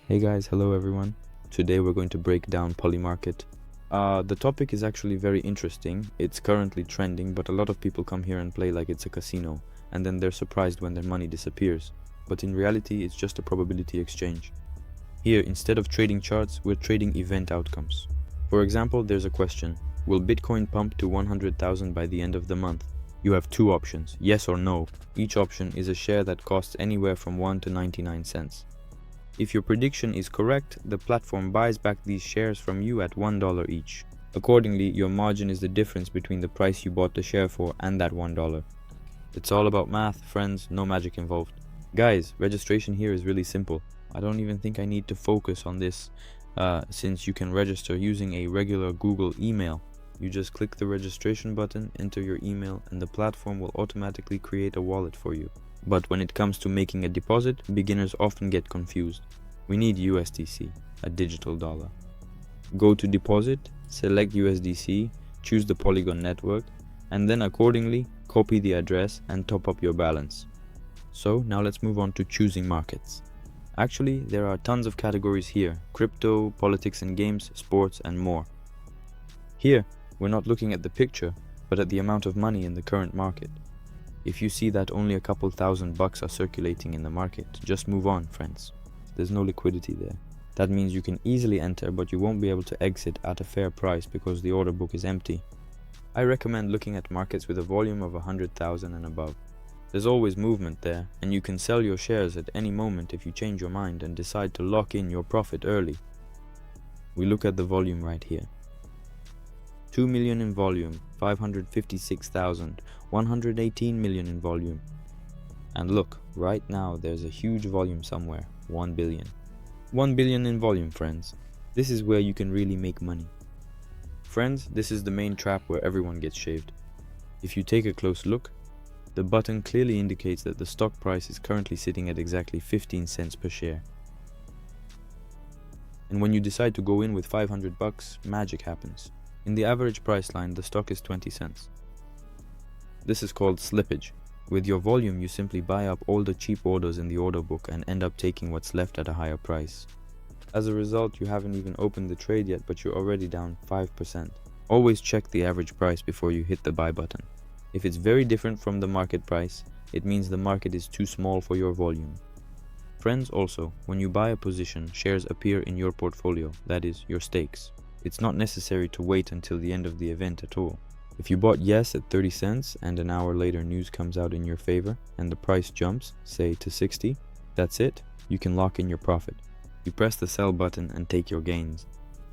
Hey guys, hello everyone. Today we're going to break down Polymarket. The topic is actually very interesting. It's currently trending, but a lot of people come here and play like it's a casino, and then they're surprised when their money disappears. But in reality, it's just a probability exchange. Here, instead of trading charts, we're trading event outcomes. For example, there's a question: will Bitcoin pump to 100,000 by the end of the month? You have two options, yes or no. Each option is a share that costs anywhere from 1 to 99 cents. If your prediction is correct, the platform buys back these shares from you at $1 each. Accordingly, your margin is the difference between the price you bought the share for and that $1. It's all about math, friends, no magic involved. Guys, registration here is really simple. I don't even think I need to focus on this since you can register using a regular Google email. You just click the registration button, enter your email, and the platform will automatically create a wallet for you. But when it comes to making a deposit, beginners often get confused. We need USDC, a digital dollar. Go to deposit, select USDC, choose the Polygon network, and then accordingly, copy the address and top up your balance. So now let's move on to choosing markets. Actually, there are tons of categories here: crypto, politics and games, sports, and more. Here, we're not looking at the picture, but at the amount of money in the current market. If you see that only a couple $1,000 are circulating in the market, just move on, friends. There's no liquidity there. That means you can easily enter, but you won't be able to exit at a fair price because the order book is empty. I recommend looking at markets with a volume of 100,000 and above. There's always movement there, and you can sell your shares at any moment if you change your mind and decide to lock in your profit early. We look at the volume right here. 2 million in volume, 556,000, 118 million in volume. And look, right now there's a huge volume somewhere, 1 billion. 1 billion in volume, friends. This is where you can really make money. Friends, this is the main trap where everyone gets shaved. If you take a close look, the button clearly indicates that the stock price is currently sitting at exactly 15 cents per share. And when you decide to go in with $500, magic happens. In the average price line, the stock is 20 cents. This is called slippage. With your volume, you simply buy up all the cheap orders in the order book and end up taking what's left at a higher price. As a result, you haven't even opened the trade yet, but you're already down 5%. Always check the average price before you hit the buy button. If it's very different from the market price, it means the market is too small for your volume. Friends, also, when you buy a position, shares appear in your portfolio, that is, your stakes. It's not necessary to wait until the end of the event at all. If you bought yes at 30 cents and an hour later news comes out in your favor and the price jumps, say to 60, that's it, you can lock in your profit. You press the sell button and take your gains.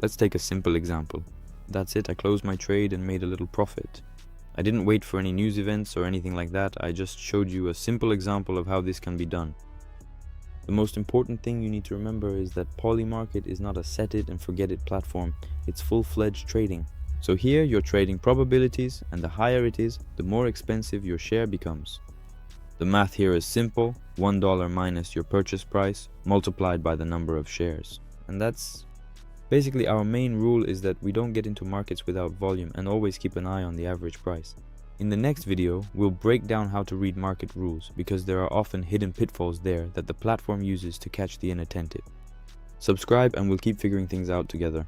Let's take a simple example. That's it, I closed my trade and made a little profit. I didn't wait for any news events or anything like that, I just showed you a simple example of how this can be done. The most important thing you need to remember is that Polymarket is not a set-it-and-forget-it platform, it's full-fledged trading. So here you're trading probabilities, and the higher it is, the more expensive your share becomes. The math here is simple: $1 minus your purchase price multiplied by the number of shares. And that's basically our main rule, is that we don't get into markets without volume and always keep an eye on the average price. In the next video, we'll break down how to read market rules, because there are often hidden pitfalls there that the platform uses to catch the inattentive. Subscribe and we'll keep figuring things out together.